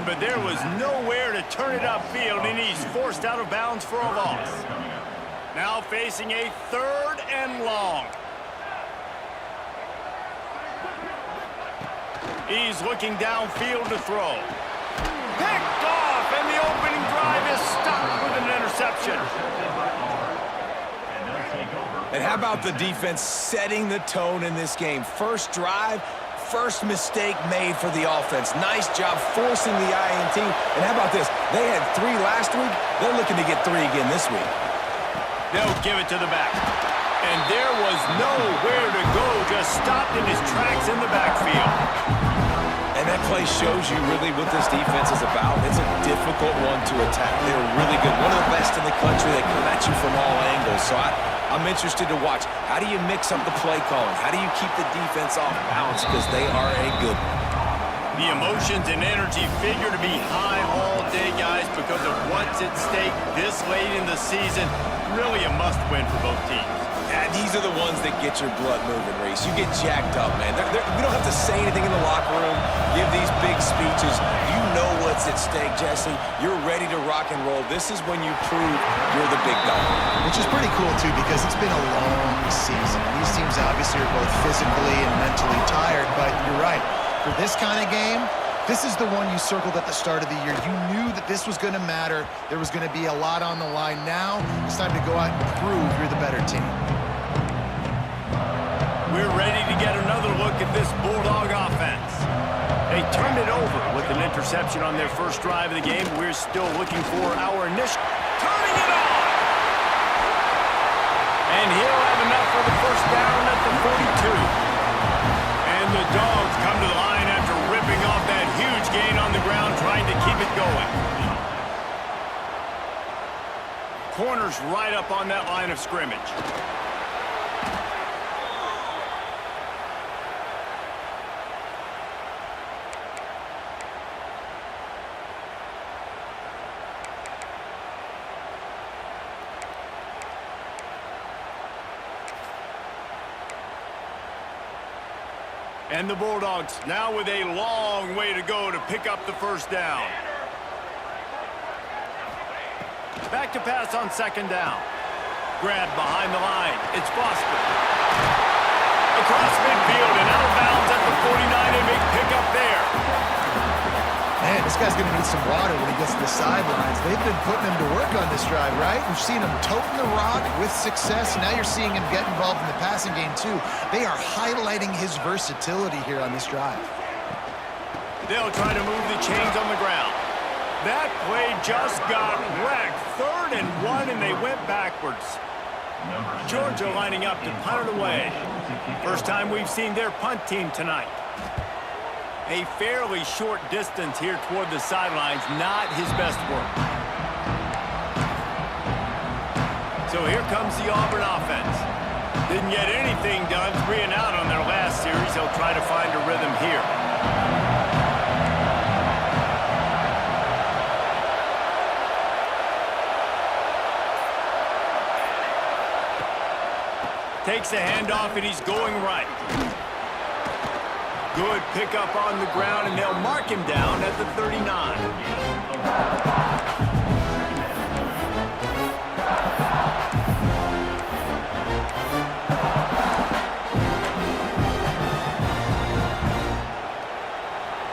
run, but there was nowhere to turn it upfield, and he's forced out of bounds for a loss. Now facing a 3rd and long. He's looking downfield to throw. Picked off, and the opening drive is stopped with an interception. And how about the defense setting the tone in this game? First drive, first mistake made for the offense. Nice job forcing the INT. And how about this? They had 3 last week. They're looking to get 3 again this week. They'll give it to the back. And there was nowhere to go, just stopped in his tracks in the backfield. And that play shows you really what this defense is about. It's a difficult one to attack. They're really good. One of the best in the country. They come at you from all angles. So I'm interested to watch. How do you mix up the play calling? How do you keep the defense off balance? Because they are a good one. The emotions and energy figure to be high all day, guys, because of what's at stake this late in the season. Really a must-win for both teams. Yeah, these are the ones that get your blood moving, Reese. You get jacked up, man. We don't have to say anything in the locker room, give these big speeches. You know what's at stake, Jesse. You're ready to rock and roll. This is when you prove you're the big dog. Which is pretty cool, too, because it's been a long season. These teams obviously are both physically and mentally tired, but you're right. For this kind of game, this is the one you circled at the start of the year. You knew that this was going to matter. There was going to be a lot on the line. Now it's time to go out and prove you're the better team. We're ready to get another look at this Bulldog offense. They turned it over with an interception on their first drive of the game. We're still looking for our initial... Turning it on! And he'll have enough for the first down at the 42. And the Dogs come to the line after ripping off that huge gain on the ground, trying to keep it going. Corner's right up on that line of scrimmage. And the Bulldogs now with a long way to go to pick up the first down. Back to pass on 2nd down. Grab behind the line. It's Boston. Across midfield and out of bounds at the 49. A big pickup there. Man, this guy's going to need some water when he gets to the sidelines. They've been putting him to work on this drive, right? We've seen him toting the rock with success. Now you're seeing him get involved in the passing game, too. They are highlighting his versatility here on this drive. They'll try to move the chains on the ground. That play just got wrecked. 3rd and 1, and they went backwards. Georgia lining up to punt it away. First time we've seen their punt team tonight. A fairly short distance here toward the sidelines, not his best work. So here comes the Auburn offense. Didn't get anything done, 3 and out on their last series. They'll try to find a rhythm here. Takes the handoff, and he's going right. Good pickup on the ground, and they'll mark him down at the 39.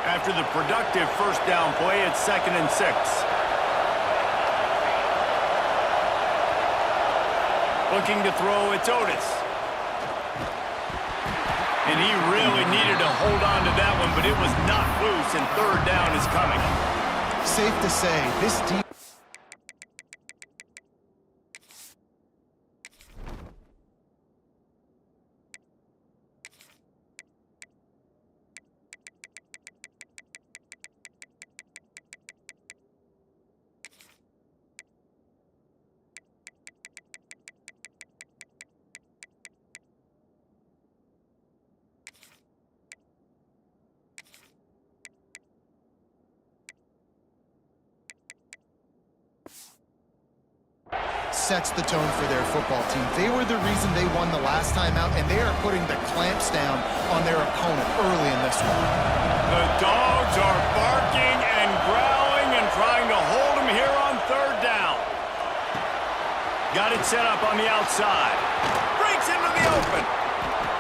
After the productive first down play, it's 2nd and 6. Looking to throw, it's Otis. And he really needed to hold on to that one, but it was knocked loose, and 3rd down is coming. Safe to say, this defense... sets the tone for their football team. They were the reason they won the last time out, and they are putting the clamps down on their opponent early in this one. The Dogs are barking and growling. Got it set up on the outside. Breaks into the open.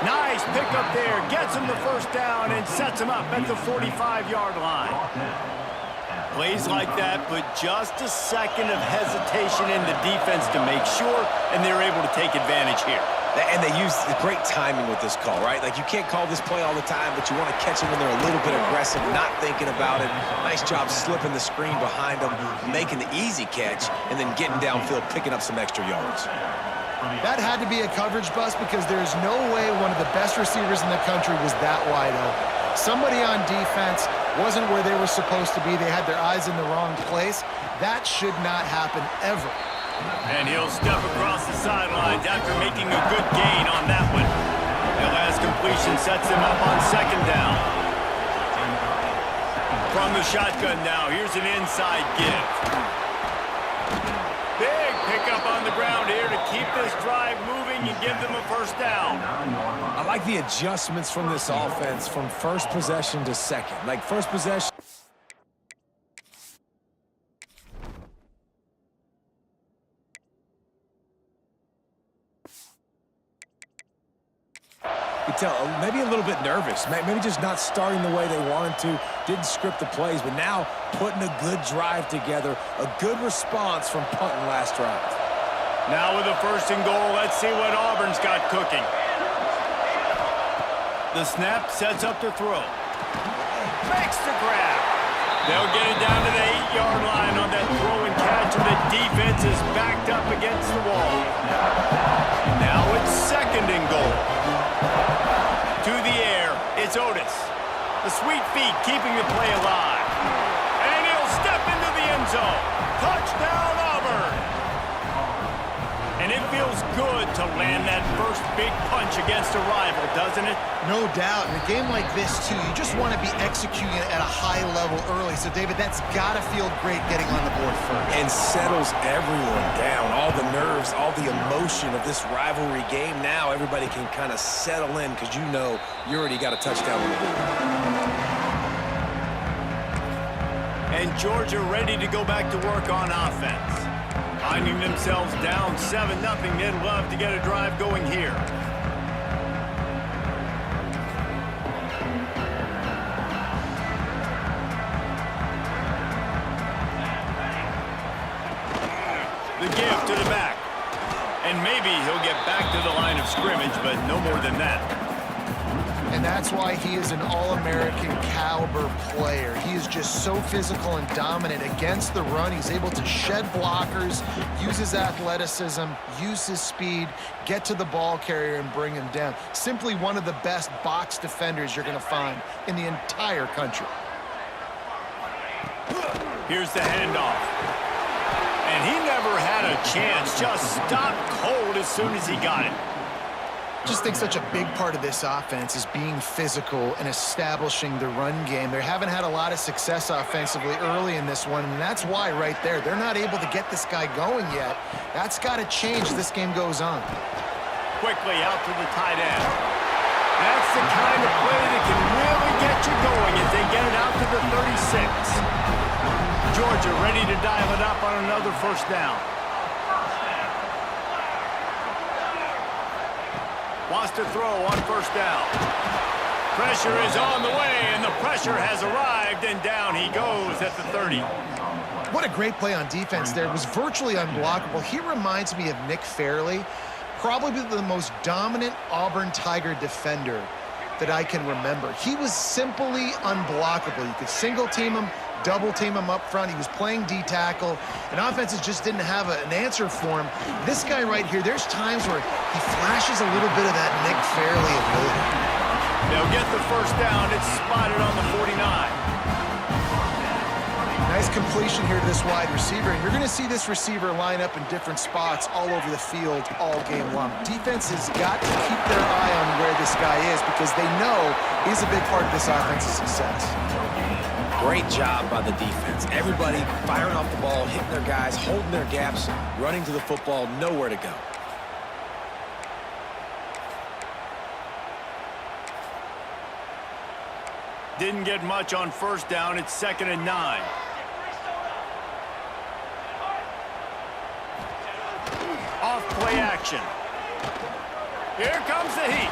Nice pickup there. Gets him the first down and sets him up at the 45-yard line. Plays like that, but just a second of hesitation in the defense to make sure, and they're able to take advantage here. And they use great timing with this call, right? Like, you can't call this play all the time, but you want to catch them when they're a little bit aggressive, not thinking about it. Nice job slipping the screen behind them, making the easy catch, and then getting downfield, picking up some extra yards. That had to be a coverage bust because there's no way one of the best receivers in the country was that wide open. Somebody on defense wasn't where they were supposed to be. They had their eyes in the wrong place. That should not happen ever. And he'll step across the sidelines after making a good gain on that one. The last completion sets him up on second down. From the shotgun now, here's an inside give. Big pickup on the ground here to keep this drive moving and give them a first down. I like the adjustments from this offense from first possession to second. Like, first possession. You tell, maybe a little bit nervous, maybe just not starting the way they wanted to, didn't script the plays, but now putting a good drive together, a good response from punting last drive. Now with a first and goal, let's see what Auburn's got cooking. The snap sets up the throw. Makes the grab. They'll get it down to the 8-yard line on that throw and catch, and the defense is backed up against the wall. Now it's second and goal. To the air, it's Otis. The sweet feet keeping the play alive. And he'll step into the end zone. Touchdown, Auburn! And it feels good to land that first big punch against a rival, doesn't it? No doubt. In a game like this, too, you just want to be executing it at a high level early. So, David, that's got to feel great getting on the board first. And settles everyone down. All the nerves, all the emotion of this rivalry game. Now everybody can kind of settle in because you know you already got a touchdown on the board. And Georgia ready to go back to work on offense. Finding themselves down 7-0, they'd love to get a drive going here. The give to the back. And maybe he'll get back to the line of scrimmage, but no more than that. And that's why he is an All-American caliber player. He is just so physical and dominant against the run. He's able to shed blockers, use his athleticism, use his speed, get to the ball carrier and bring him down. Simply one of the best box defenders you're going to find in the entire country. Here's the handoff. And he never had a chance, just stopped cold as soon as he got it. Just think such a big part of this offense is being physical and establishing the run game. They haven't had a lot of success offensively early in this one, and that's why right there, they're not able to get this guy going yet. That's got to change as this game goes on. Quickly out to the tight end. That's the kind of play that can really get you going as they get it out to the 36. Georgia ready to dial it up on another first down. Wants to throw on first down. Pressure is on the way, and the pressure has arrived, and down he goes at the 30. What a great play on defense there. It was virtually unblockable. He reminds me of Nick Fairley, probably the most dominant Auburn Tiger defender that I can remember. He was simply unblockable. You could single team him, double team him up front. He was playing D-tackle, and offenses just didn't have an answer for him. This guy right here, there's times where he flashes a little bit of that Nick Fairley ability. They'll get the first down. It's spotted on the 49. Nice completion here to this wide receiver, and you're going to see this receiver line up in different spots all over the field all game long. Defense has got to keep their eye on where this guy is because they know he's a big part of this offense's success. Great job by the defense. Everybody firing off the ball, hitting their guys, holding their gaps, running to the football, nowhere to go. Didn't get much on first down. It's 2nd and 9. play action. Here comes the heat.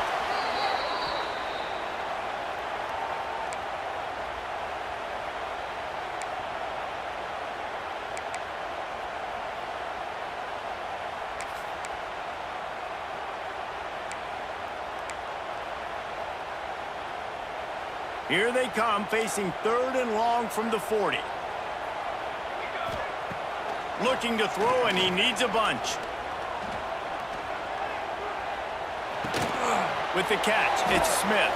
Here they come, facing 3rd and long from the 40. Looking to throw, and he needs a bunch. With the catch, it's Smith.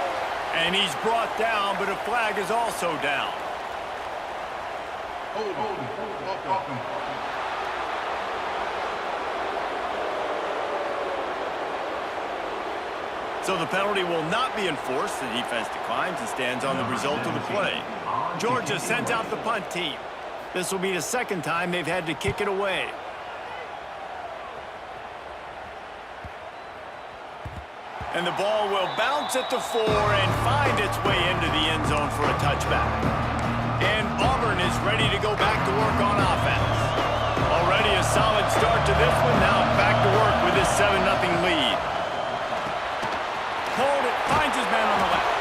And he's brought down, but a flag is also down. So the penalty will not be enforced. The defense declines and stands on the result of the play. Georgia sends out the punt team. This will be the 2nd time they've had to kick it away. And the ball will bounce at the 4 and find its way into the end zone for a touchback. And Auburn is ready to go back to work on offense. Already a solid start to this one. Now back to work with this 7-0 lead. Hold it, finds his man on the left.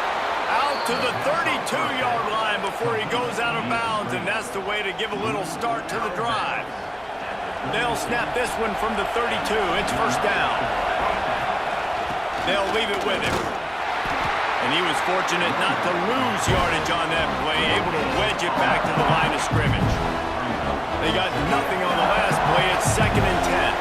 Out to the 32-yard line before he goes out of bounds, and that's the way to give a little start to the drive. They'll snap this one from the 32. It's 1st down. They'll leave it with him. And he was fortunate not to lose yardage on that play, able to wedge it back to the line of scrimmage. They got nothing on the last play. It's 2nd and 10.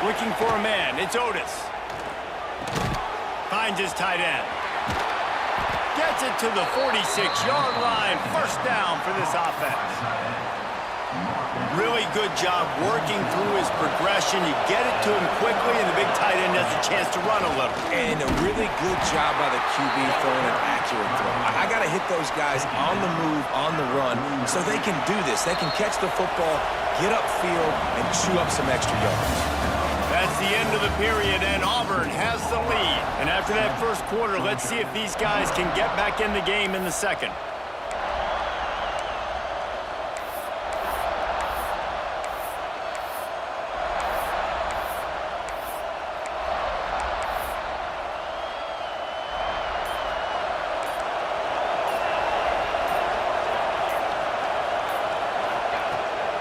Looking for a man. It's Otis. Finds his tight end. Gets it to the 46-yard line. 1st down for this offense. Really good job working through his progression. You get it to him quickly, and the big tight end has a chance to run a little. And a really good job by the QB throwing an accurate throw. I got to hit those guys on the move, on the run, so they can do this. They can catch the football, get upfield, and chew up some extra yards. That's the end of the period, and Auburn has the lead. And after that 1st quarter, let's see if these guys can get back in the game in the 2nd.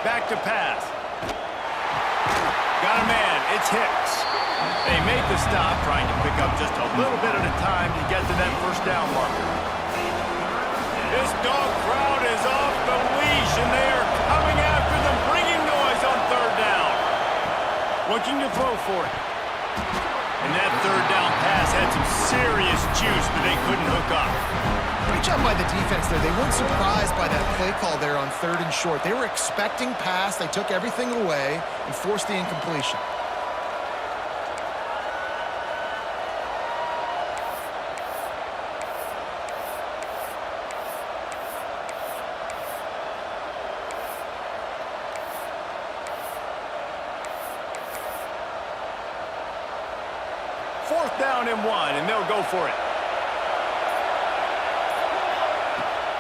Back to pass. Got a man. It's Hicks. They make the stop, trying to pick up just a little bit at a time to get to that 1st down marker. This dog crowd is off the leash, and they are coming after them, bringing noise on 3rd down. Looking to throw for it. And that 3rd down pass had some serious juice, but they couldn't hook up. Great job by the defense there. They weren't surprised by that play call there on 3rd and short. They were expecting pass. They took everything away and forced the incompletion. Fourth down and 1, and they'll go for it.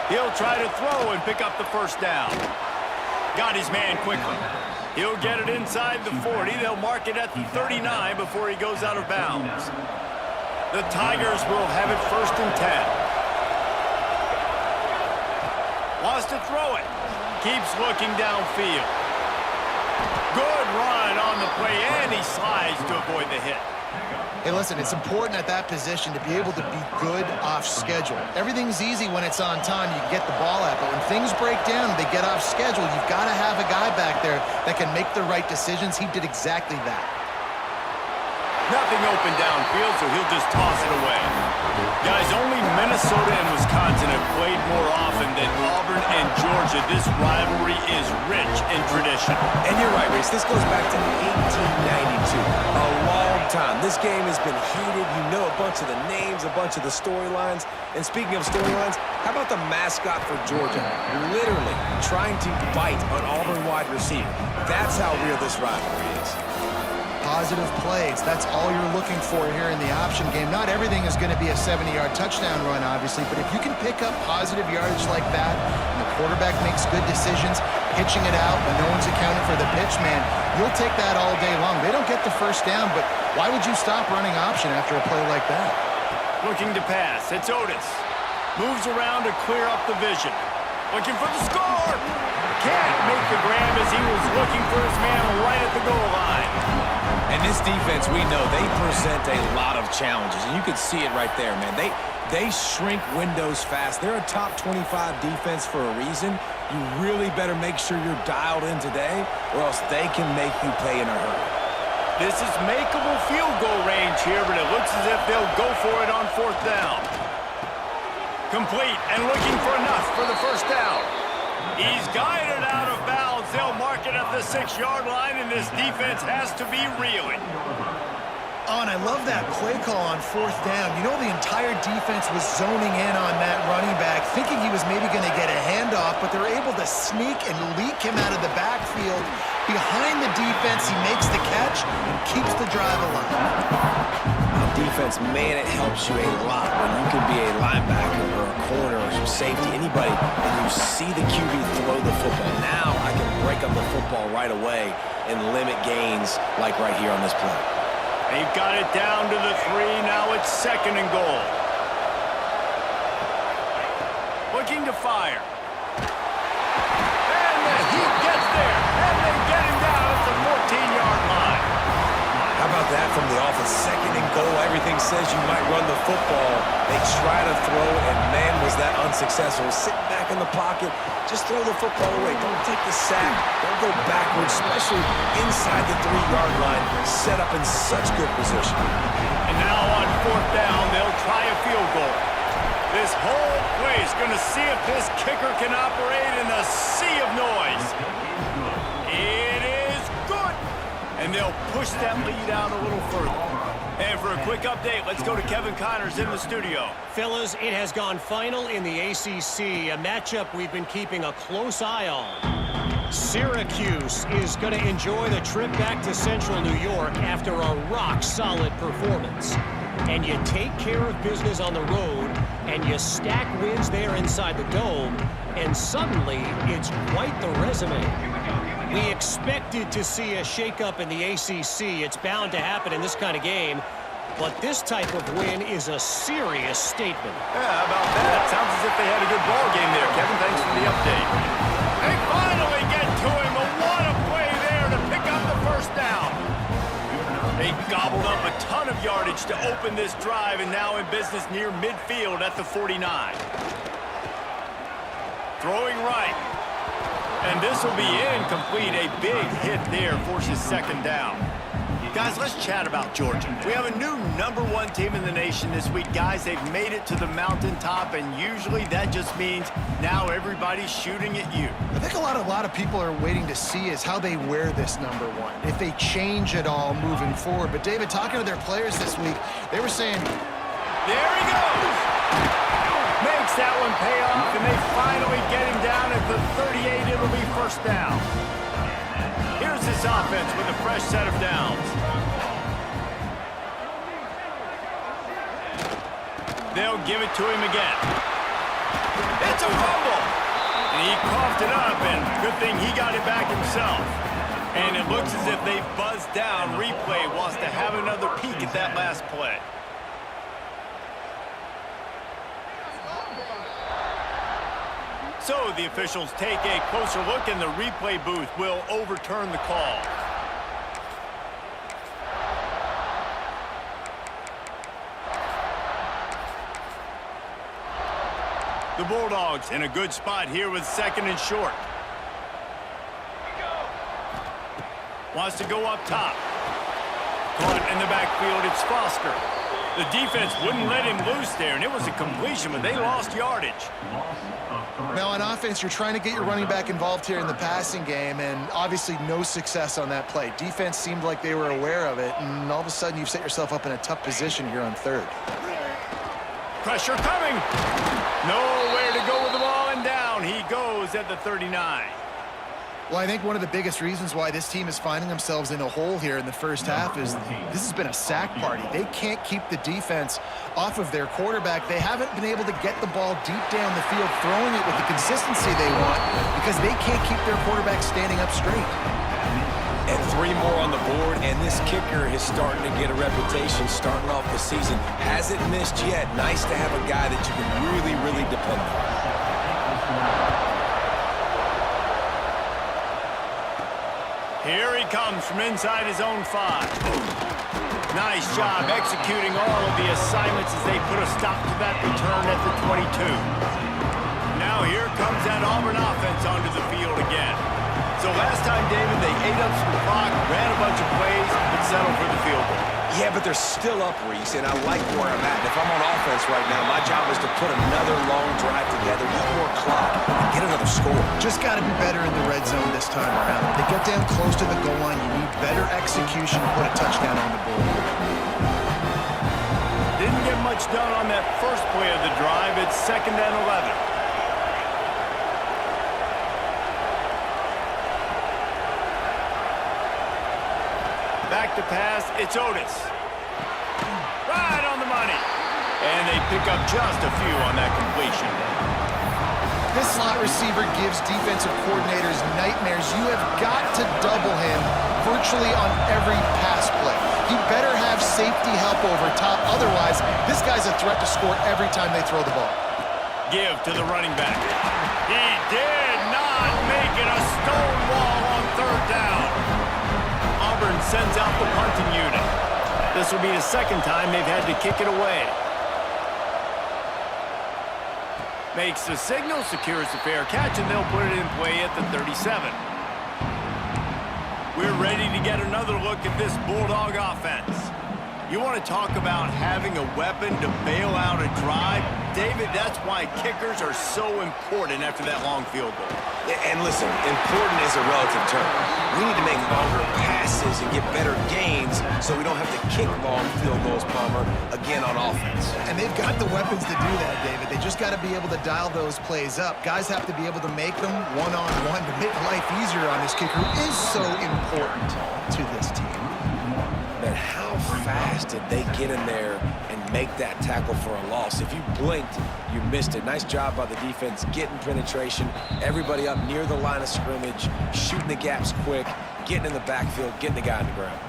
He'll try to throw and pick up the 1st down. Got his man quickly. He'll get it inside the 40. They'll mark it at the 39 before he goes out of bounds. The Tigers will have it 1st and 10. Wants to throw it. Keeps looking downfield. Good run on the play, and he slides to avoid the hit. Hey, listen, it's important at that position to be able to be good off schedule. Everything's easy when it's on time. You can get the ball out, but when things break down, they get off schedule. You've got to have a guy back there that can make the right decisions. He did exactly that. Nothing open downfield, so he'll just toss it away. Guys, only Minnesota and Wisconsin have played more often than Auburn and Georgia, this rivalry is rich in tradition. And you're right, Reese. This goes back to 1892. A long time. This game has been heated. You know a bunch of the names, a bunch of the storylines. And speaking of storylines, how about the mascot for Georgia literally trying to bite an Auburn wide receiver? That's how real this rivalry is. Positive plays. That's all you're looking for here in the option game. Not everything is going to be a 70-yard touchdown run, obviously, but if you can pick up positive yardage like that, and the quarterback makes good decisions, pitching it out when no one's accounting for the pitch, man, you'll take that all day long. They don't get the first down, but why would you stop running option after a play like that? Looking to pass. It's Otis. Moves around to clear up the vision. Looking for the score. Can't make the grab as he was looking for his man right at the goal line. And this defense, we know, they present a lot of challenges. And you can see it right there, man. They shrink windows fast. They're a top 25 defense for a reason. You really better make sure you're dialed in today, or else they can make you pay in a hurry. This is makeable field goal range here, but it looks as if they'll go for it on 4th down. Complete and looking for enough for the first down. He's guided out of bounds. They'll mark it at the 6-yard line, and this defense has to be reeling. Oh, and I love that play call on 4th down. You know, the entire defense was zoning in on that running back, thinking he was maybe going to get a handoff, but they're able to sneak and leak him out of the backfield. Behind the defense, he makes the catch and keeps the drive alive. Defense, man, it helps you a lot when you can be a linebacker or a corner or some safety, anybody, and you see the QB throw the football. Now I can break up the football right away and limit gains like right here on this play. They've got it down to the 3. Now it's 2nd and goal. Looking to fire. And he gets there. And they get him down at the 14-yard line. How about that from the offense? 2nd and goal. Everything says you might run the football. They try to throw, and man, was that unsuccessful. Sitting back in the pocket, just throw the football away. Don't take the sack. Don't go backwards, especially inside the 3-yard line. Set up in such good position. And now on 4th down, they'll try a field goal. This whole place going to see if this kicker can operate in the sea of noise. It is good. And they'll push that lead out a little further. And for a quick update, let's go to Kevin Connors in the studio. Fellas, it has gone final in the ACC, a matchup we've been keeping a close eye on. Syracuse is going to enjoy the trip back to Central New York after a rock-solid performance. And you take care of business on the road, and you stack wins there inside the Dome, and suddenly it's quite the resume. We expected to see a shakeup in the ACC. It's bound to happen in this kind of game. But this type of win is a serious statement. Yeah, how about that? Sounds as if they had a good ball game there, Kevin. Thanks for the update. They finally get to him. But what a play there to pick up the 1st down. They gobbled up a ton of yardage to open this drive, and now in business near midfield at the 49. Throwing right. And this will be incomplete. A big hit there forces 2nd down. Guys, let's chat about Georgia. We have a new #1 team in the nation this week. Guys, they've made it to the mountaintop, and usually that just means now everybody's shooting at you. I think a lot of people are waiting to see is how they wear this #1, if they change it all moving forward. But, David, talking to their players this week, they were saying, there he goes! Makes that one pay off, and they finally get him down at the 38. It'll be 1st down. Here's this offense with a fresh set of downs. They'll give it to him again. It's a fumble! And he coughed it up, and good thing he got it back himself. And it looks as if they've buzzed down. Replay wants to have another peek at that last play. So the officials take a closer look, and the replay booth will overturn the call. The Bulldogs in a good spot here with 2nd and short. Wants to go up top. Caught in the backfield, it's Foster. The defense wouldn't let him loose there, and it was a completion, but they lost yardage. Now, on offense, you're trying to get your running back involved here in the passing game, and obviously no success on that play. Defense seemed like they were aware of it, and all of a sudden you've set yourself up in a tough position here on third. Pressure coming. Nowhere to go with the ball, and down he goes at the 39. Well, I think one of the biggest reasons why this team is finding themselves in a hole here in the first half is this has been a sack party. They can't keep the defense off of their quarterback. They haven't been able to get the ball deep down the field, throwing it with the consistency they want because they can't keep their quarterback standing up straight. And 3 more on the board, and this kicker is starting to get a reputation starting off the season. Hasn't missed yet. Nice to have a guy that you can really, really depend on. Here he comes from inside his own 5. Nice job executing all of the assignments as they put a stop to that return at the 22. Now here comes that Auburn offense onto the field again. So last time, David, they ate up some clock, ran a bunch of plays, but settled for the field goal. Yeah, but they're still up, Reese, and I like where I'm at. And if I'm on offense right now, my job is to put another long drive together, eat more clock, and get another score. Just got to be better in the red zone this time around. They get down close to the goal line. You need better execution to put a touchdown on the board. Didn't get much done on that first play of the drive. It's 2nd and 11. Back to pass, it's Otis. Right on the money. And they pick up just a few on that completion. This slot receiver gives defensive coordinators nightmares. You have got to double him virtually on every pass play. He better have safety help over top. Otherwise, this guy's a threat to score every time they throw the ball. Give to the running back. He did not make it a stone wall on 3rd down. Auburn sends out the punting unit. This will be the 2nd time they've had to kick it away. Makes the signal, secures the fair catch, and they'll put it in play at the 37. We're ready to get another look at this Bulldog offense. You want to talk about having a weapon to bail out a drive? David, that's why kickers are so important after that long field goal. And listen, important is a relative term. We need to make longer passes and get better gains so we don't have to kick long field goals, Palmer, again on offense. And they've got the weapons to do that, David. They just got to be able to dial those plays up. Guys have to be able to make them one-on-one to make life easier on this kicker, who is so important to this team. Man, how fast did they get in there and make that tackle for a loss? If you blinked, you missed it. Nice job by the defense, getting penetration, everybody up near the line of scrimmage, shooting the gaps quick, getting in the backfield, getting the guy on the ground.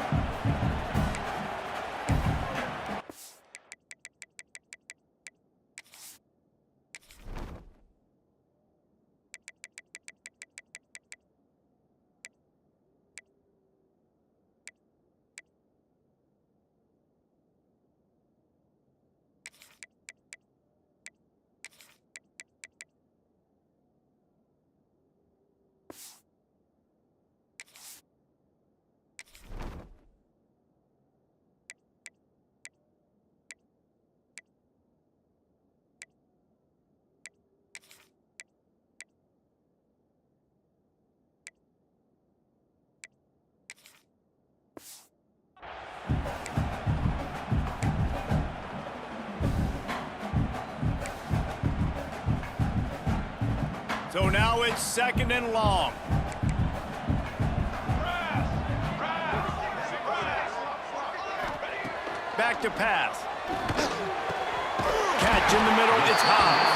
So now it's 2nd and long. Back to pass. Catch in the middle, it's Hobbs.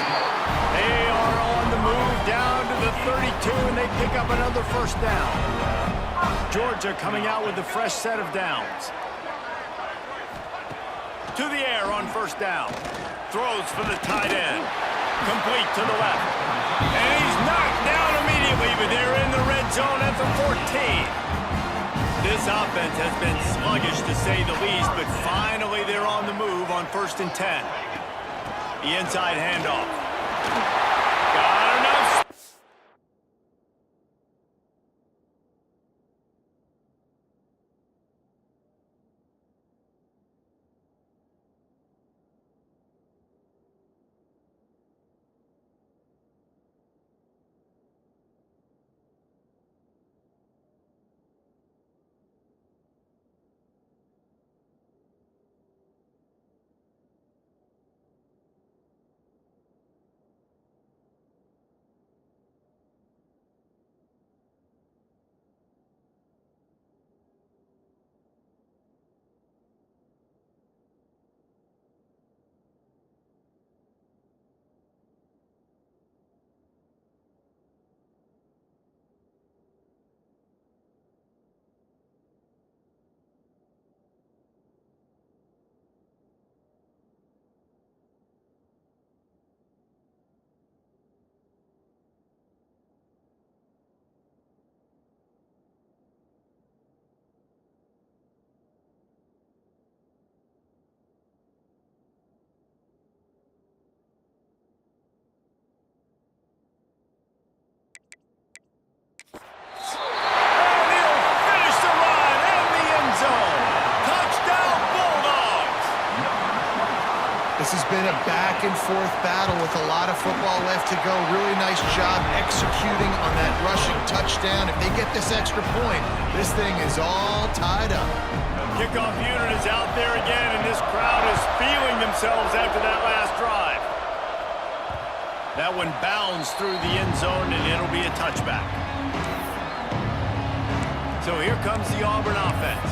They are on the move down to the 32, and they pick up another 1st down. Georgia coming out with a fresh set of downs. To the air on 1st down. Throws for the tight end. Complete to the left. And he's knocked down immediately, but they're in the red zone at the 14. This offense has been sluggish, to say the least, but finally they're on the move on 1st and 10. The inside handoff. Got enough. back-and-forth battle with a lot of football left to go. Really nice job executing on that rushing touchdown. If they get this extra point, this thing is all tied up. Kickoff unit is out there again, and this crowd is feeling themselves after that last drive. That one bounds through the end zone, and it'll be a touchback. So here comes the Auburn offense.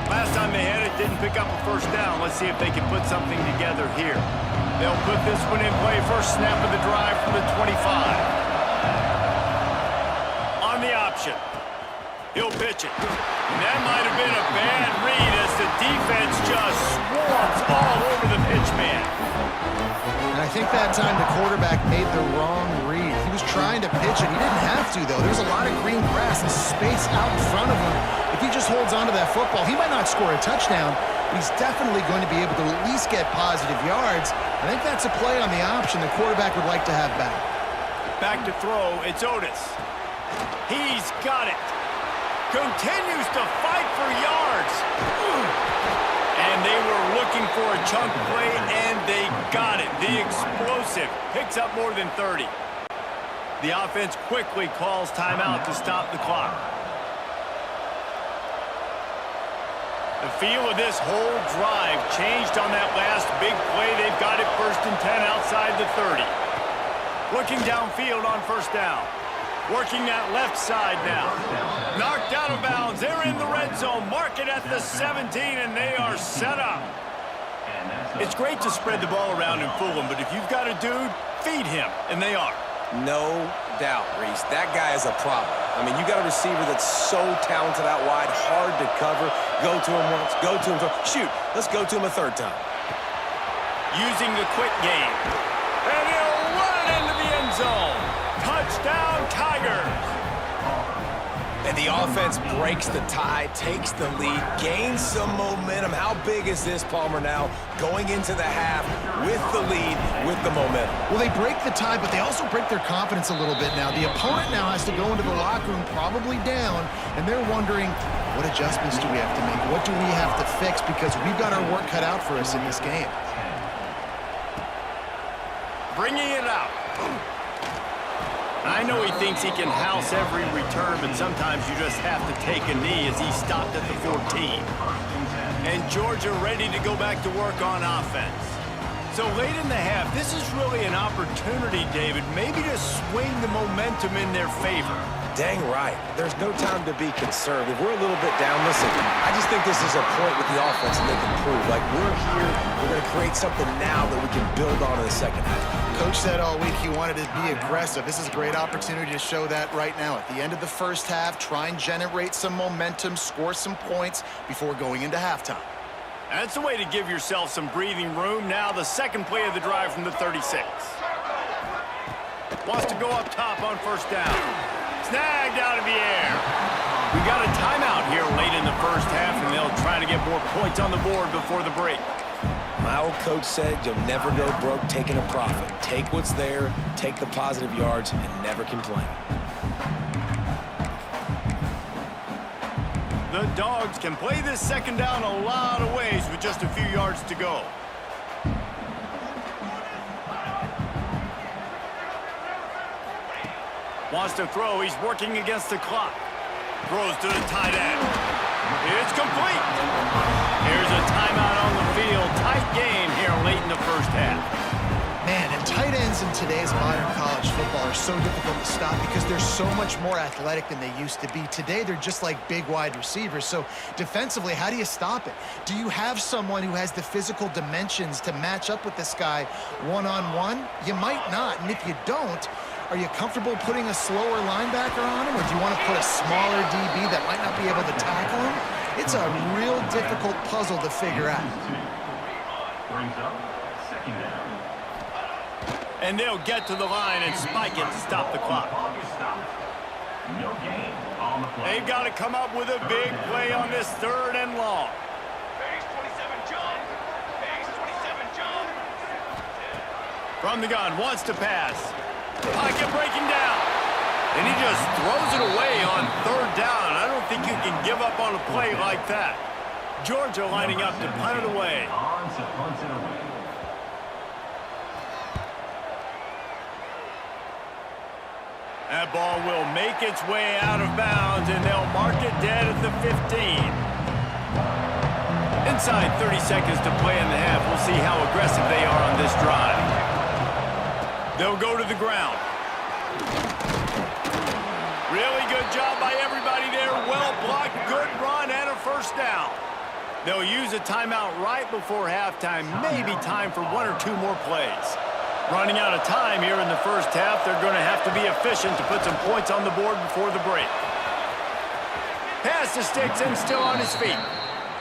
Last time they had it, didn't pick up a first down. Let's see if they can put something together here. They'll put this one in play. First snap of the drive from the 25. On the option. He'll pitch it. And that might have been a bad read as the defense just swarms all over the pitch man. And I think that time the quarterback made the wrong read. He was trying to pitch it. He didn't have to, though. There's a lot of green grass and space out in front of him. If he just holds on to that football, he might not score a touchdown, but he's definitely going to be able to at least get positive yards. I think that's a play on the option the quarterback would like to have back. Back to throw, it's Otis. He's got it. Continues to fight for yards. And they were looking for a chunk play, and they got it. The explosive picks up more than 30. The offense quickly calls timeout to stop the clock. The feel of this whole drive changed on that last big play. They've got it 1st and 10 outside the 30. Looking downfield on first down. Working that left side now. Knocked out of bounds. They're in the red zone. Mark it at the 17, and they are set up. It's great to spread the ball around and fool him, but if you've got a dude, feed him, and they are. No doubt, Reese. That guy is a problem. I mean, you got a receiver that's so talented out wide, hard to cover. Go to him once, go to him twice. Shoot, let's go to him a third time. Using the quick game. And he'll run it into the end zone. Touchdown, Tigers. And the offense breaks the tie, takes the lead, gains some momentum. How big is this, Palmer, now going into the half with the lead, with the momentum? Well, they break the tie, but they also break their confidence a little bit now. The opponent now has to go into the locker room probably down, and they're wondering, what adjustments do we have to make? What do we have to fix? Because we've got our work cut out for us in this game. Bringing it out. I know he thinks he can house every return, but sometimes you just have to take a knee as he stopped at the 14. And Georgia ready to go back to work on offense. So late in the half, this is really an opportunity, David, maybe to swing the momentum in their favor. Dang right. There's no time to be concerned. If we're a little bit down, listen, I just think this is a point with the offense that they can prove. Like, we're here, we're going to create something now that we can build on in the second half. Coach said all week he wanted to be aggressive. This is a great opportunity to show that right now. At the end of the first half, try and generate some momentum, score some points before going into halftime. That's a way to give yourself some breathing room. Now the second play of the drive from the 36. Wants to go up top on first down. Snagged out of the air. We got a timeout here late in the first half, and they'll try to get more points on the board before the break. My old coach said you'll never go broke taking a profit. Take what's there, take the positive yards, and never complain. The Dogs can play this second down a lot of ways with just a few yards to go. Wants to throw. He's working against the clock. Throws to the tight end. It's complete. Here's a timeout on the field. Tight game here late in the first half. Man, and tight ends in today's modern college football are so difficult to stop because they're so much more athletic than they used to be. Today, they're just like big wide receivers. So defensively, how do you stop it? Do you have someone who has the physical dimensions to match up with this guy one-on-one? You might not, and if you don't, are you comfortable putting a slower linebacker on him, or do you want to put a smaller DB that might not be able to tackle him? It's a real difficult puzzle to figure out. And they'll get to the line and spike it to stop the clock. They've got to come up with a big play on this third and long. From the gun, wants to pass. Pocket breaking down. And he just throws it away on third down. I don't think you can give up on a play like that. Georgia lining up to punt it away. That ball will make its way out of bounds, and they'll mark it dead at the 15. Inside 30 seconds to play in the half. We'll see how aggressive they are on this drive. They'll go to the ground. Really good job by everybody there. Well blocked, good run, and a first down. They'll use a timeout right before halftime. Maybe time for one or two more plays. Running out of time here in the first half. They're going to have to be efficient to put some points on the board before the break. Pass to Sticks and still on his feet.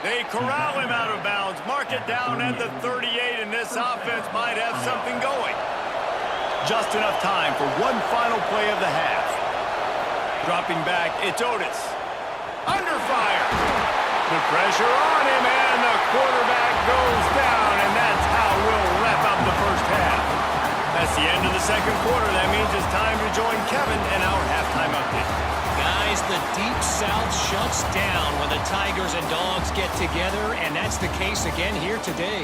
They corral him out of bounds. Mark it down at the 38, and this offense might have something going. Just enough time for one final play of the half. Dropping back, it's Otis. Under fire. The pressure on him, and the quarterback goes down, and that's how we'll wrap up the first half. That's the end of the second quarter. That means it's time to join Kevin in our halftime update. Guys, the Deep South shuts down when the Tigers and Dogs get together, and that's the case again here today.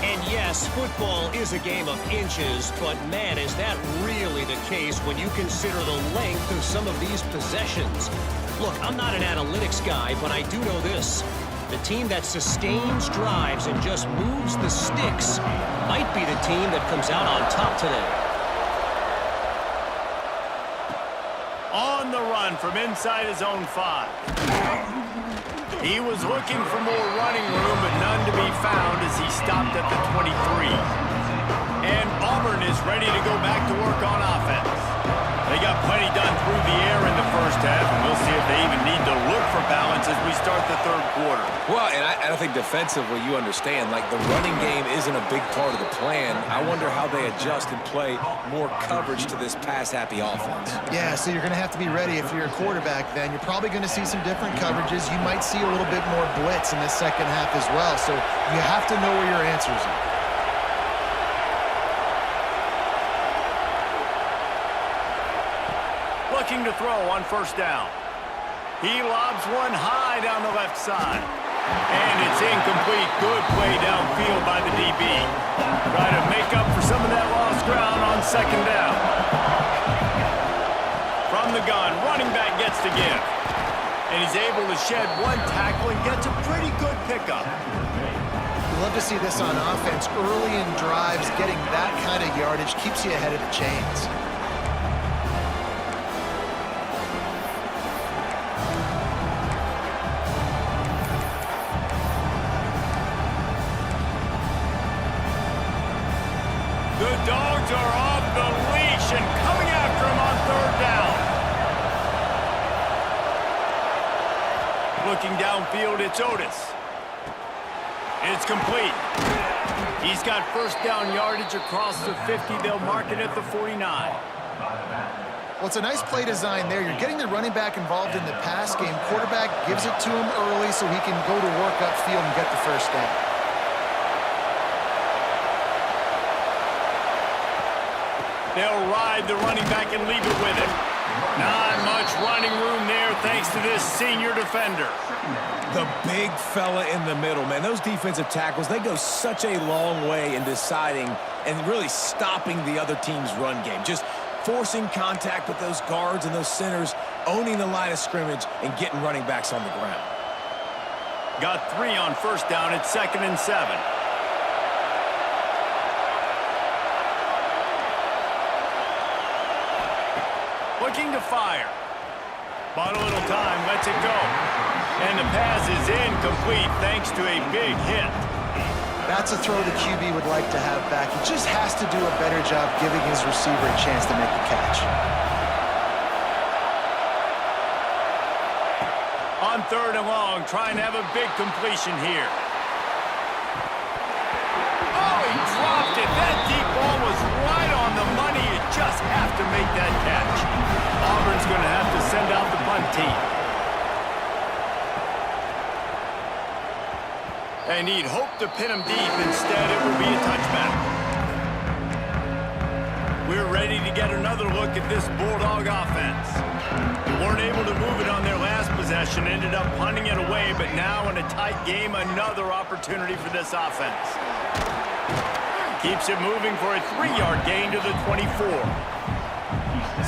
And yes, football is a game of inches, but man, is that really the case when you consider the length of some of these possessions. Look, I'm not an analytics guy, but I do know this. The team that sustains drives and just moves the sticks might be the team that comes out on top today. On the run from inside his own 5. He was looking for more running room, but none to be found as he stopped at the 23. And Auburn is ready to go back to work on offense. They got plenty done through the air in the first half, and we'll see if they even need to look for balance as we start the third quarter. Well, and I think defensively, you understand, like the running game isn't a big part of the plan. I wonder how they adjust and play more coverage to this pass-happy offense. Yeah, so you're going to have to be ready if you're a quarterback then. You're probably going to see some different coverages. You might see a little bit more blitz in this second half as well, so you have to know where your answers are. Looking to throw on first down. He lobs one high down the left side. And it's incomplete. Good play downfield by the DB. Try to make up for some of that lost ground on second down. From the gun, running back gets to give. And he's able to shed one tackle and gets a pretty good pickup. You love to see this on offense. Early in drives, getting that kind of yardage keeps you ahead of the chains. The Dogs are off the leash and coming after him on third down. Looking downfield, it's Otis. It's complete. He's got first down yardage across the 50. They'll mark it at the 49. Well, it's a nice play design there. You're getting the running back involved in the pass game. Quarterback gives it to him early so he can go to work upfield and get the first down. They'll ride the running back and leave it with him. Not much running room there thanks to this senior defender. The big fella in the middle, man. Those defensive tackles, they go such a long way in deciding and really stopping the other team's run game. Just forcing contact with those guards and those centers, owning the line of scrimmage, and getting running backs on the ground. Got 3 on first down at 2nd and 7. Looking to fire. Bought a little time, lets it go. And the pass is incomplete thanks to a big hit. That's a throw the QB would like to have back. He just has to do a better job giving his receiver a chance to make the catch. On third and long, trying to have a big completion here. Oh, he dropped it. That deep ball was right on the money. You just have to make that catch. Auburn's going to have to send out the punt team. And he'd hope to pin him deep. Instead, it will be a touchback. We're ready to get another look at this Bulldog offense. They weren't able to move it on their last possession, ended up punting it away, but now in a tight game, another opportunity for this offense. Keeps it moving for a 3-yard gain to the 24.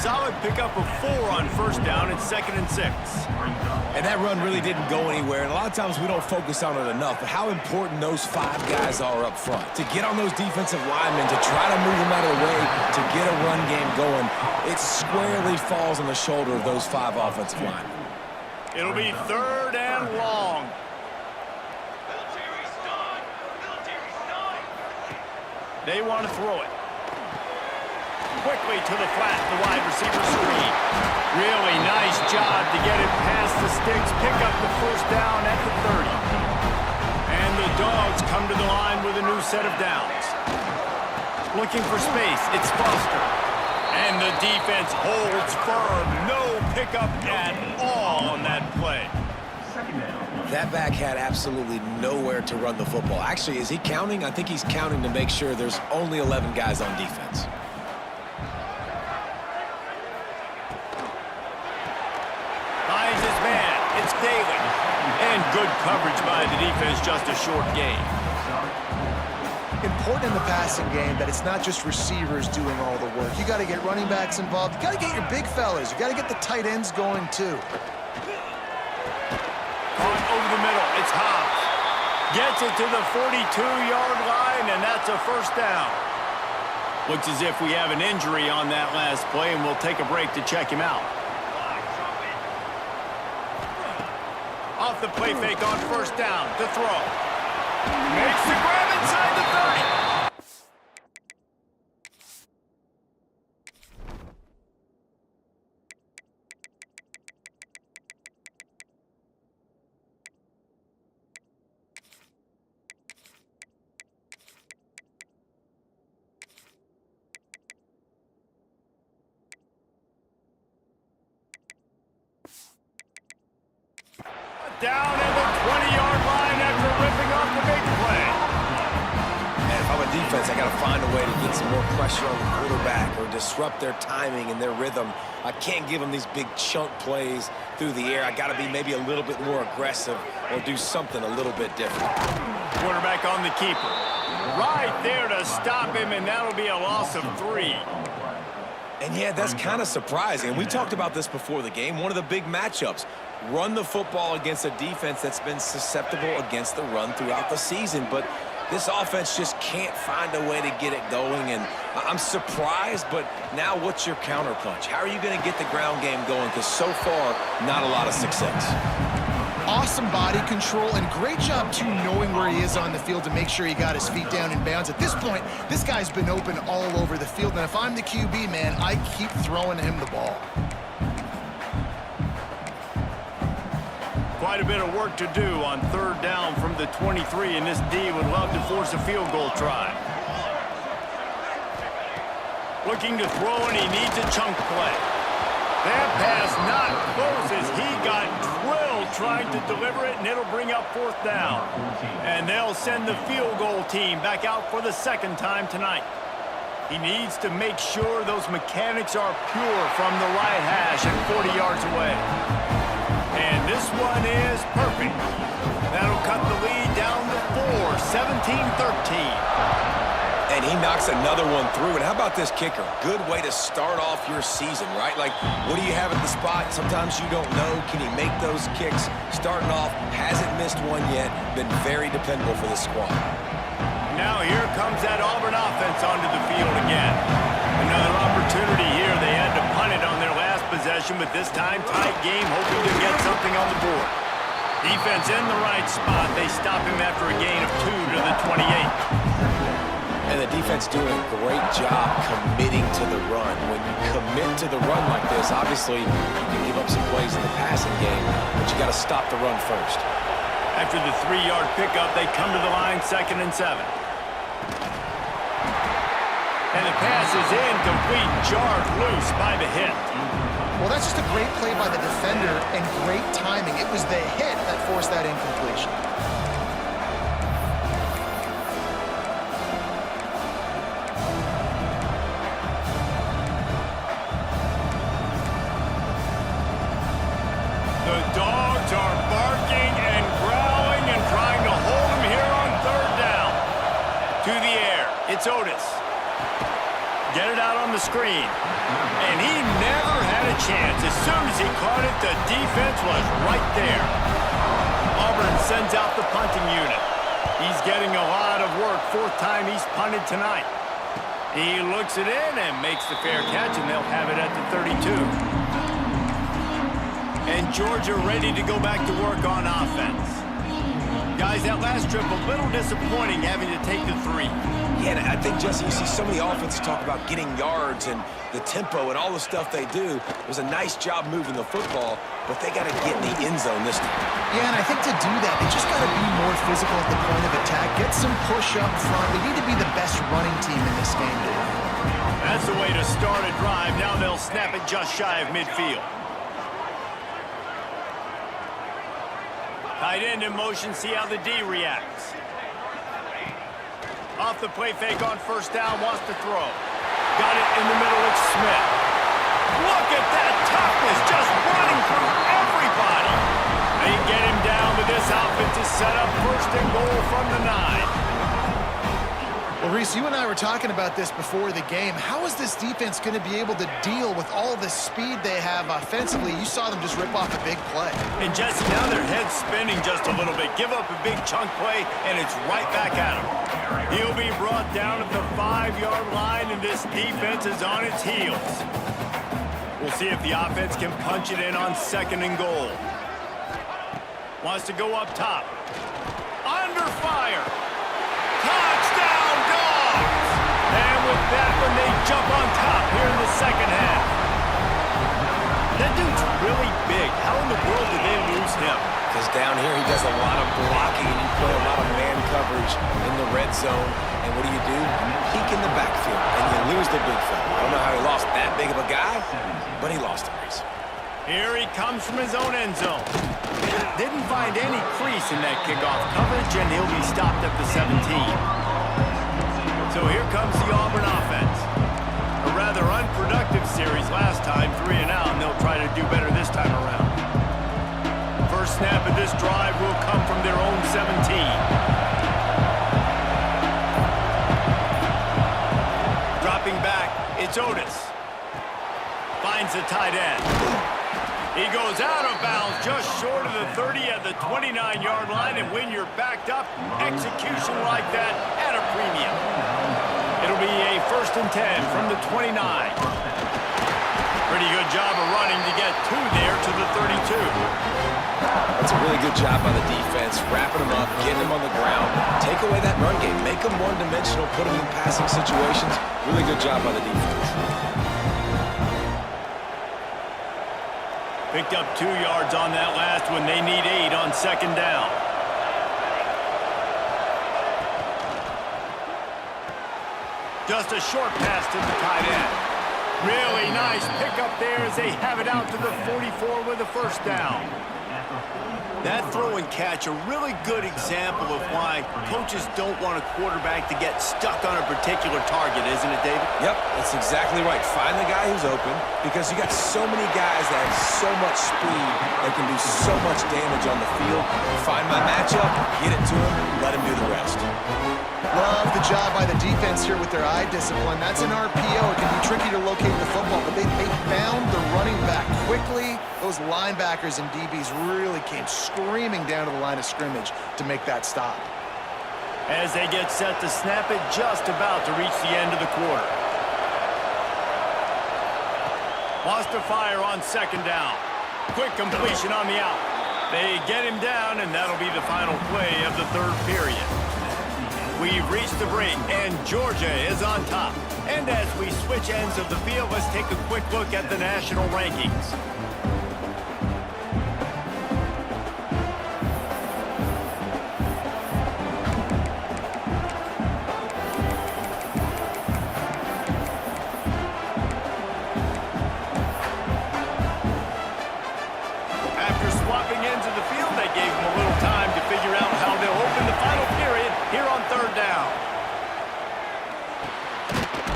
Solid pickup of 4 on first down and 2nd and 6. And that run really didn't go anywhere. And a lot of times we don't focus on it enough, but how important those 5 guys are up front. To get on those defensive linemen, to try to move them out of the way, to get a run game going, it squarely falls on the shoulder of those 5 offensive linemen. It'll be 3rd and long. They want to throw it. Quickly to the flat, the wide receiver screen. Really nice job to get it past the sticks, pick up the first down at the 30. And the Dogs come to the line with a new set of downs. Looking for space, it's Foster. And the defense holds firm. No pickup at all on that play. That back had absolutely nowhere to run the football. Actually, is he counting? I think he's counting to make sure there's only 11 guys on defense. Finds his man. It's Daly. And good coverage by the defense, just a short gain. Important in the passing game that it's not just receivers doing all the work. You got to get running backs involved. You got to get your big fellas. You got to get the tight ends going too. Caught over the middle. It's Hobbs. Gets it to the 42-yard line, and that's a first down. Looks as if we have an injury on that last play, and we'll take a break to check him out. Off the play fake on first down to throw. Makes the grab inside the 30. Down at the 20-yard line after ripping off the big play. And if I'm a defense, I got to find a way to get some more pressure on the quarterback or disrupt their timing and their rhythm. I can't give them these big chunk plays through the air. I got to be maybe a little bit more aggressive or do something a little bit different. Quarterback on the keeper. Right there to stop him, and that'll be a loss of 3. And yeah, that's kind of surprising. We talked about this before the game. One of the big matchups. Run the football against a defense that's been susceptible against the run throughout the season. But this offense just can't find a way to get it going. And I'm surprised, but now what's your counterpunch? How are you going to get the ground game going? Because so far, not a lot of success. Awesome body control and great job, too, knowing where he is on the field to make sure he got his feet down in bounds. At this point, this guy's been open all over the field. And if I'm the QB, man, I keep throwing him the ball. Quite a bit of work to do on third down from the 23, and this D would love to force a field goal try. Looking to throw, and he needs a chunk play. That pass not close as he got drilled trying to deliver it, and it'll bring up 4th down. And they'll send the field goal team back out for the 2nd time tonight. He needs to make sure those mechanics are pure from the right hash and 40 yards away. And this one is perfect. That'll cut the lead down to 4, 17-13. And he knocks another one through. And how about this kicker? Good way to start off your season, right? Like, what do you have at the spot? Sometimes you don't know. Can he make those kicks? Starting off, hasn't missed one yet. Been very dependable for the squad. Now here comes that Auburn offense onto the field again. Another opportunity here. They had to punt it on their last possession, but this time tight game, hoping to get something on the board. Defense in the right spot. They stop him after a gain of 2 to the 28. And the defense doing a great job committing to the run. When you commit to the run like this, obviously you can give up some plays in the passing game, but you got to stop the run first. After the 3-yard pickup, they come to the line, 2nd and 7. And the pass is incomplete, jarred loose by the hit. Well, that's just a great play by the defender and great timing. It was the hit that forced that incompletion. The Dogs are barking and growling and trying to hold him here on 3rd down. To the air, it's Otis. Get it out on the screen. And he never had a chance. As soon as he caught it, the defense was right there. Auburn sends out the punting unit. He's getting a lot of work. Fourth time he's punted tonight. He looks it in and makes the fair catch, and they'll have it at the 32. And Georgia ready to go back to work on offense. Guys, that last trip a little disappointing having to take the 3. Yeah, and I think, Jesse, you see so many offenses talk about getting yards and the tempo and all the stuff they do. It was a nice job moving the football, but they got to get in the end zone this time. Yeah, and I think to do that, they just got to be more physical at the point of attack, get some push up front. They need to be the best running team in this game, Dave. That's the way to start a drive. Now they'll snap it just shy of midfield. Tight end in motion, see how the D reacts. Off the play fake on first down, wants to throw. Got it in the middle, it's Smith. Look at that toughness, just running through everybody. They get him down, but this offense is set up first and goal from the 9. Well, Reese, you and I were talking about this before the game. How is this defense going to be able to deal with all the speed they have offensively? You saw them just rip off a big play. And Jesse, now their head's spinning just a little bit. Give up a big chunk play, and it's right back at him. He'll be brought down at the 5-yard line, and this defense is on its heels. We'll see if the offense can punch it in on second and goal. Wants to go up top. Under fire. Touchdown, Dogs! And with that one, they jump on top here in the second half. That dude's really big. How in the world did they lose him? Because down here he does a lot of blocking and you play a lot of man coverage in the red zone. And what do? Peek in the backfield, and you lose the big fella. I don't know how he lost that big of a guy, but he lost him. Here he comes from his own end zone. Didn't find any crease in that kickoff coverage, and he'll be stopped at the 17. So here comes the Auburn offense. A rather unproductive series last time, 3 and out, and they'll try to do better this time around. First snap of this drive will come from their own 17. Dropping back, it's Otis. Finds the tight end. He goes out of bounds just short of the 30 at the 29-yard line, and when you're backed up, execution like that at a premium. It'll be a 1st and 10 from the 29. Pretty good job of running to get 2 there to the 32. That's a really good job by the defense, wrapping them up, getting them on the ground, take away that run game, make them one-dimensional, put them in passing situations. Really good job by the defense. Picked up 2 yards on that last one. They need 8 on second down. Just a short pass to the tight end. Really nice pickup there as they have it out to the 44 with a first down. That throw and catch, a really good example of why coaches don't want a quarterback to get stuck on a particular target, isn't it, David? Yep, that's exactly right. Find the guy who's open, because you got so many guys that have so much speed that can do so much damage on the field. Find my matchup, get it to him, let him do the rest. Love the job by the defense here with their eye discipline. That's an RPO. It can be tricky to locate the football, but they found the running back quickly. Those linebackers and DBs really came screaming down to the line of scrimmage to make that stop. As they get set to snap it, just about to reach the end of the quarter. Wants to fire on second down. Quick completion on the out. They get him down, and that'll be the final play of the 3rd period. We've reached the break, and Georgia is on top. And as we switch ends of the field, let's take a quick look at the national rankings. After swapping ends of the field, they gave them a little time to figure out how they'll open the final period here on 3rd down.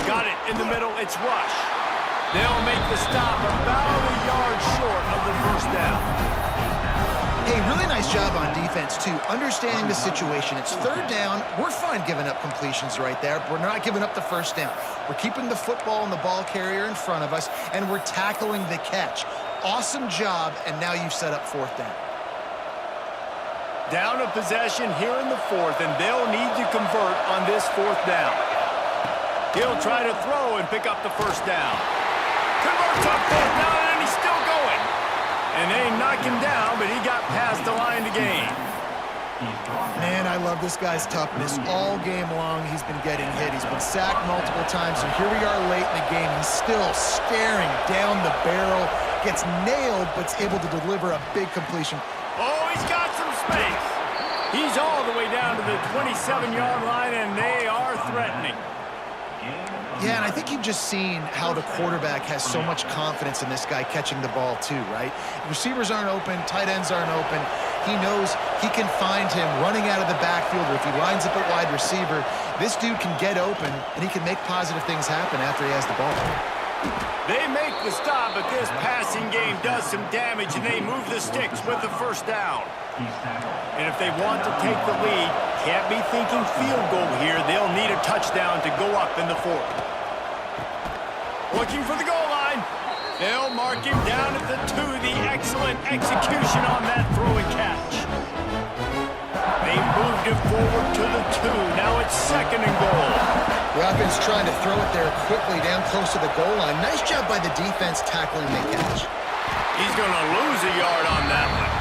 Got it in the middle, it's Rush. They'll make the stop about a yard short of the first down. Hey, really nice job on defense. defense, too, understanding the situation. It's third down. We're fine giving up completions right there. But we're not giving up the first down. We're keeping the football and the ball carrier in front of us, and we're tackling the catch. Awesome job, and now you've set up fourth down. Down a possession here in the fourth, and they'll need to convert on this fourth down. He'll try to throw and pick up the first down. Converts on fourth down, and he's still going. And they knock him down, but he got past the line to gain. Man, I love this guy's toughness. All game long, he's been getting hit. He's been sacked multiple times, and here we are late in the game. He's still staring down the barrel, gets nailed, but's able to deliver a big completion. Oh, he's got some space. He's all the way down to the 27-yard line, and they are threatening. Yeah, and I think you've just seen how the quarterback has so much confidence in this guy catching the ball too, right? Receivers aren't open, tight ends aren't open. He knows he can find him running out of the backfield, or if he lines up at wide receiver, this dude can get open, and he can make positive things happen after he has the ball. They make the stop, but this passing game does some damage, and they move the sticks with the first down. And if they want to take the lead, can't be thinking field goal here. They'll need a touchdown to go up in the fourth. Looking for the goal line. They'll mark him down at the 2. The excellent execution on that throw and catch. They moved it forward to the 2. Now it's second and goal. The offense trying to throw it there quickly down close to the goal line. Nice job by the defense tackling the catch. He's going to lose a yard on that one.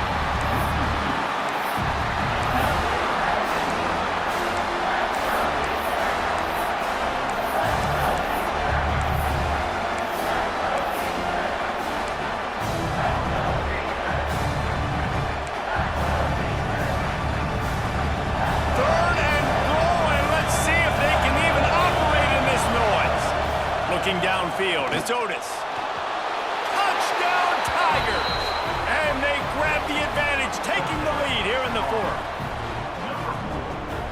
Downfield, it's Otis. Touchdown Tigers! And they grab the advantage, taking the lead here in the fourth.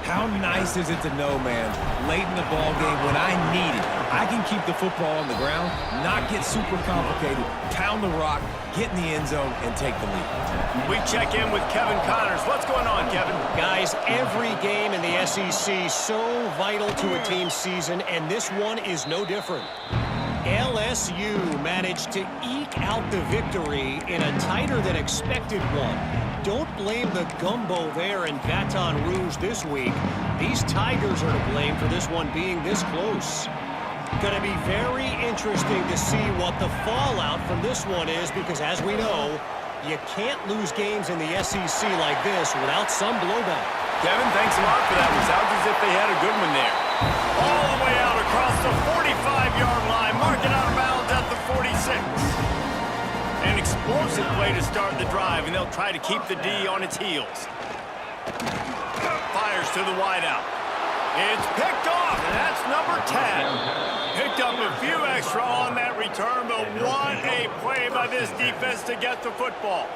How nice is it to know, man, late in the ball game when I need it, I can keep the football on the ground, not get super complicated, pound the rock, get in the end zone, and take the lead. We check in with Kevin Connors. What's going on, Kevin? Guys, every game in the SEC so vital to a team's season, and this one is no different. LSU managed to eke out the victory in a tighter than expected one. Don't blame the gumbo there in Baton Rouge this week. These Tigers are to blame for this one being this close. Going to be very interesting to see what the fallout from this one is, because as we know, you can't lose games in the SEC like this without some blowback. Kevin, thanks a lot for that. It sounds as if they had a good one there. All the way out across the 45-yard line, marking out of bounds at the 46. An explosive play to start the drive, and they'll try to keep the D on its heels. Fires to the wideout. It's picked off, and that's number 10. Picked up a few extra on that return, but what a play by this defense to get the football.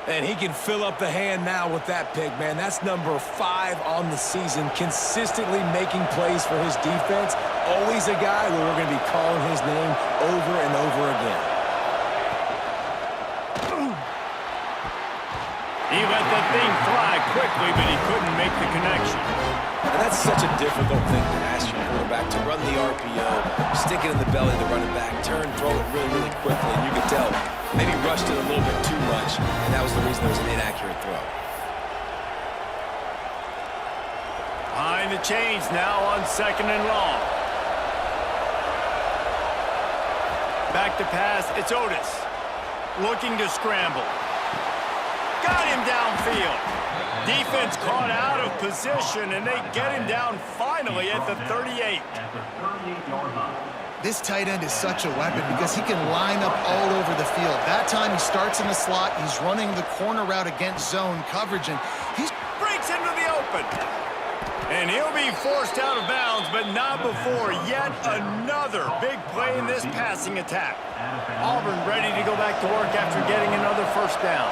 And he can fill up the hand now with that pick, man. That's number 5 on the season, consistently making plays for his defense. Always a guy where we're going to be calling his name over and over again. He let that thing fly quickly, but he couldn't make the connection. And that's such a difficult thing to ask your quarterback, to run the RPO, stick it in the belly of the running back, turn, throw it really, really quickly, and you can tell maybe rushed it a little bit too much, and that was the reason there was an inaccurate throw. Behind the chains now on second and long. Back to pass, it's Otis. Looking to scramble. Got him downfield. Defense caught out of position, and they get him down finally at the 38. This tight end is such a weapon because he can line up all over the field. That time he starts in the slot. He's running the corner route against zone coverage, and he breaks into the open. And he'll be forced out of bounds, but not before yet another big play in this passing attack. Auburn ready to go back to work after getting another first down.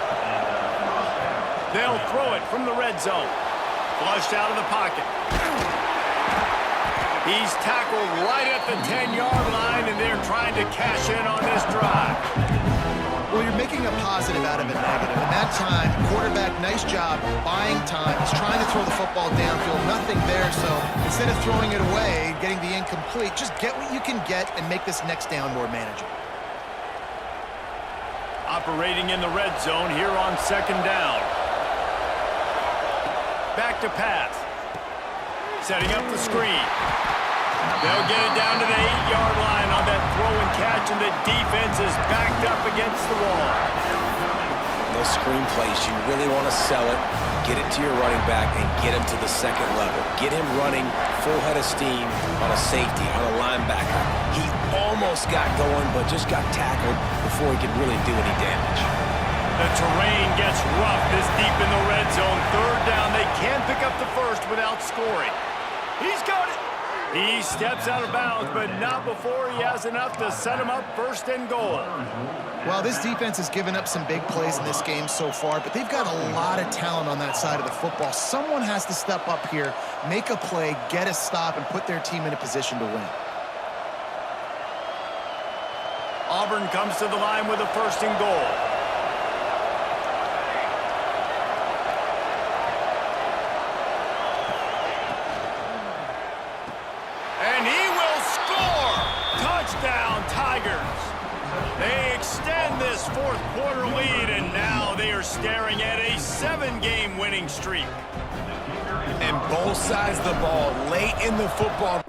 They'll throw it from the red zone. Flushed out of the pocket. He's tackled right at the 10-yard line, and they're trying to cash in on this drive. Well, you're making a positive out of a negative, and that that time, quarterback, nice job buying time. He's trying to throw the football downfield, nothing there, so instead of throwing it away, getting the incomplete, just get what you can get and make this next down more manageable. Operating in the red zone here on second down. Back to pass. Setting up the screen. They'll get it down to the 8-yard line on that throw and catch, and the defense is backed up against the wall. Those screen plays, you really want to sell it, get it to your running back, and get him to the second level. Get him running full head of steam on a safety, on a linebacker. He almost got going, but just got tackled before he could really do any damage. The terrain gets rough this deep in the red zone. Third down, they can't pick up the first without scoring. He's got it. He steps out of bounds, but not before he has enough to set him up first and goal. Well, this defense has given up some big plays in this game so far, but they've got a lot of talent on that side of the football. Someone has to step up here, make a play, get a stop, and put their team in a position to win. Auburn comes to the line with a first and goal. And he will score! Touchdown, Tigers! They extend this fourth quarter lead, and now they are staring at a 7-game winning streak. And both sides of the ball late in the football.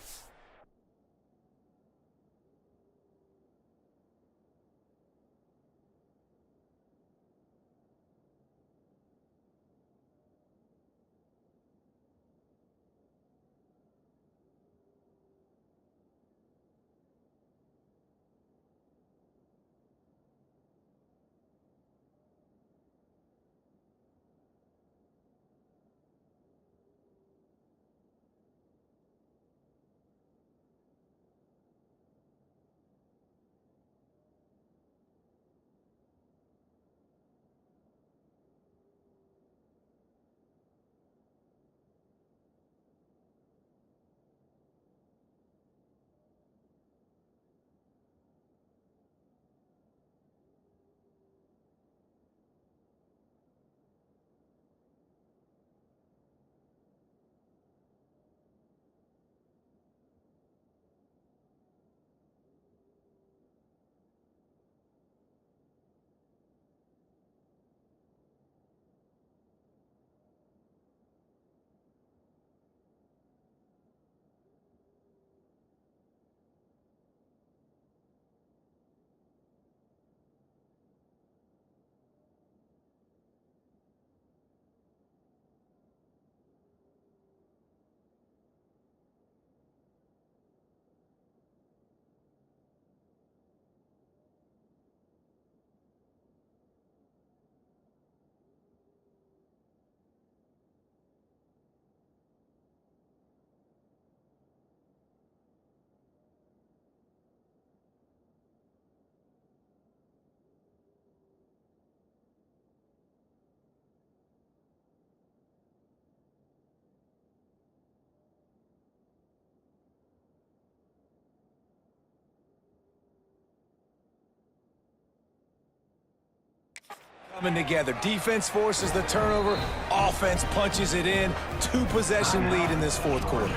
Coming together. Defense forces the turnover. Offense punches it in. 2-possession lead in this fourth quarter.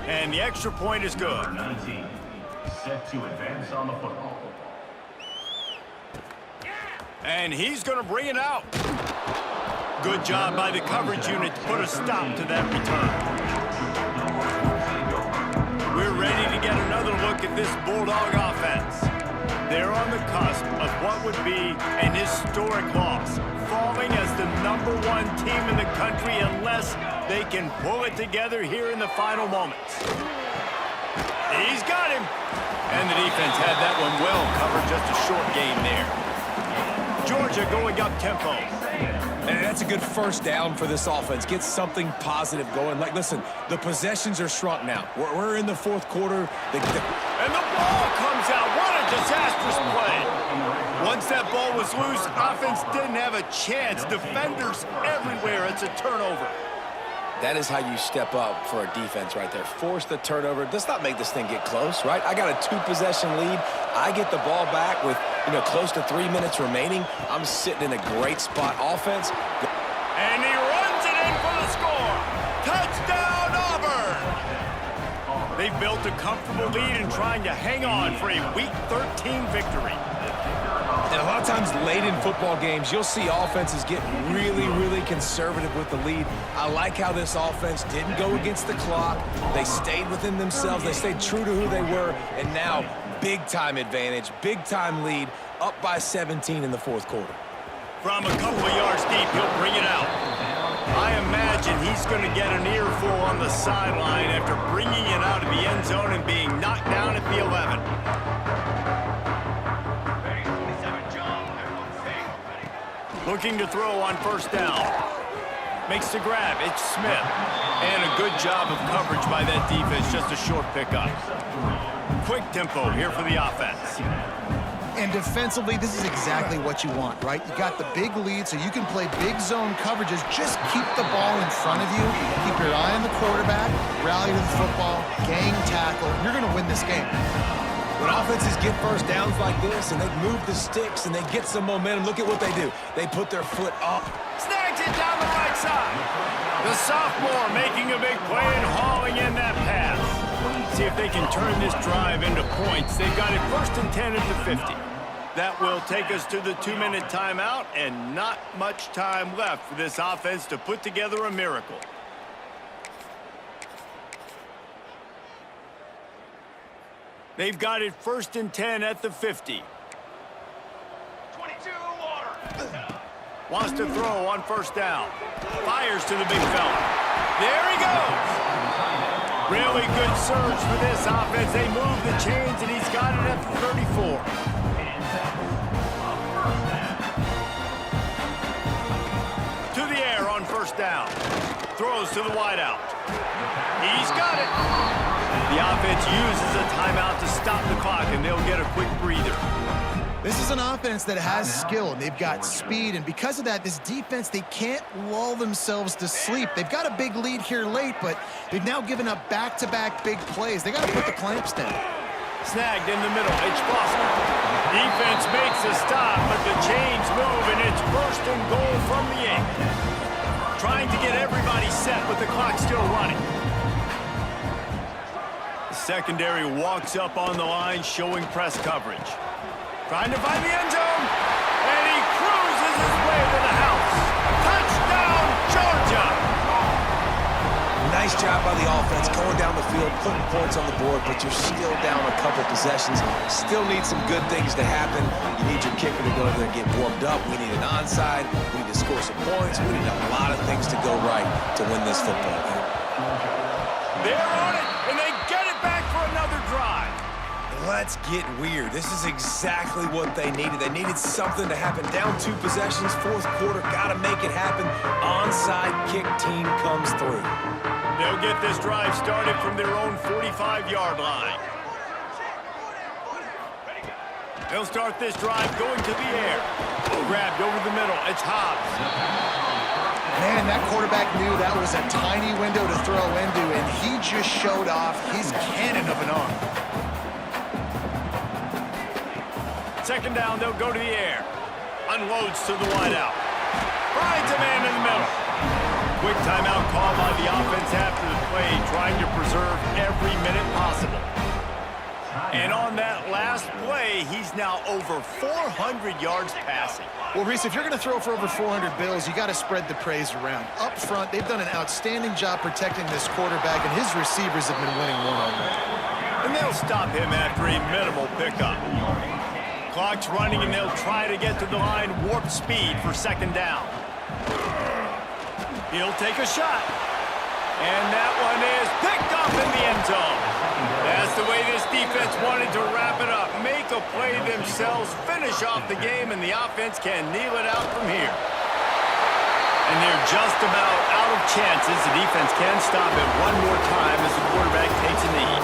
And the extra point is good. 19, set to advance on the football. And he's going to bring it out. Good job by the coverage unit to put a stop to that return. We're ready to get another look at this Bulldog offense. They're on the cusp of what would be an historic loss, falling as the #1 team in the country unless they can pull it together here in the final moments. He's got him. And the defense had that one well covered, just a short game there. Georgia going up tempo. And that's a good first down for this offense. Get something positive going. Like, listen, the possessions are shrunk now. We're in the fourth quarter. And the ball comes out. What a disastrous play. Once that ball was loose, offense didn't have a chance. Defenders everywhere. It's a turnover. That is how you step up for a defense right there. Force the turnover. Does not make this thing get close, right? I got a 2-possession lead. I get the ball back with close to 3 minutes remaining. I'm sitting in a great spot. Offense. And he runs it in for the score. Touchdown, Auburn! They've built a comfortable lead and trying to hang on for a Week 13 victory. And a lot of times late in football games, you'll see offenses get really, really conservative with the lead. I like how this offense didn't go against the clock. They stayed within themselves. They stayed true to who they were. And now, big-time advantage, big-time lead, up by 17 in the fourth quarter. From a couple of yards deep, he'll bring it out. I imagine he's going to get an earful on the sideline after bringing it out of the end zone and being knocked down at the 11. Looking to throw on first down. Makes the grab. It's Smith. And a good job of coverage by that defense. Just a short pickup. Quick tempo here for the offense. And defensively, this is exactly what you want, right? You got the big lead, so you can play big zone coverages. Just keep the ball in front of you. Keep your eye on the quarterback. Rally to the football. Gang tackle. You're going to win this game. When offenses get first downs like this and they move the sticks and they get some momentum, look at what they do. They put their foot up. Snags it down the right side. The sophomore making a big play and hauling in that pass. See if they can turn this drive into points. They've got it 1st and 10 at the 50. That will take us to the 2-minute timeout, and not much time left for this offense to put together a miracle. They've got it 1st and 10 at the 50. 22 water. Wants to throw on first down. Fires to the big fella. There he goes. Really good surge for this offense. They move the chains, and he's got it at the 34. To the air on first down. Throws to the wideout. He's got it. The offense uses a timeout to stop the clock, and they'll get a quick breather. This is an offense that has skill, and they've got speed, and because of that, this defense, they can't lull themselves to sleep. They've got a big lead here late, but they've now given up back-to-back big plays. They got to put the clamps down. Snagged in the middle. It's Foster. Defense makes a stop, but the chains move, and it's 1st and goal from the 8. Trying to get everybody set with the clock still running. The secondary walks up on the line, showing press coverage. Trying to find the end zone, and he cruises his way to the house. Touchdown, Georgia! Nice job by the offense going down the field, putting points on the board, but you're still down a couple possessions. Still need some good things to happen. You need your kicker to go there and get warmed up. We need an onside. We need to score some points. We need a lot of things to go right to win this football game. They're on it, and they get it back for another drive. Let's get weird. This is exactly what they needed. They needed something to happen. Down 2 possessions, fourth quarter, got to make it happen. Onside kick team comes through. They'll get this drive started from their own 45-yard line. They'll start this drive going to the air. Grabbed over the middle. It's Hobbs. Man, that quarterback knew that was a tiny window to throw into, and he just showed off his cannon of an arm. 2nd down, they'll go to the air. Unloads to the wideout. Finds a man in the middle. Quick timeout call by the offense after the play, trying to preserve every minute possible. And on that last play, he's now over 400 yards passing. Well, Reese, if you're going to throw for over 400 bills, you got to spread the praise around. Up front, they've done an outstanding job protecting this quarterback, and his receivers have been winning one-on-one. And they'll stop him after a minimal pickup. Clock's running, and they'll try to get to the line warp speed for 2nd down. He'll take a shot. And that one is picked up in the end zone. That's the way this defense wanted to wrap it up. Make a play themselves, finish off the game, and the offense can kneel it out from here. And they're just about out of chances. The defense can stop it one more time as the quarterback takes a knee.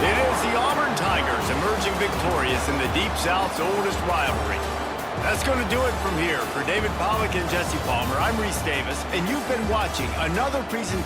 It is the Auburn Tigers emerging victorious in the Deep South's oldest rivalry. That's going to do it from here. For David Pollack and Jesse Palmer, I'm Reese Davis, and you've been watching another presentation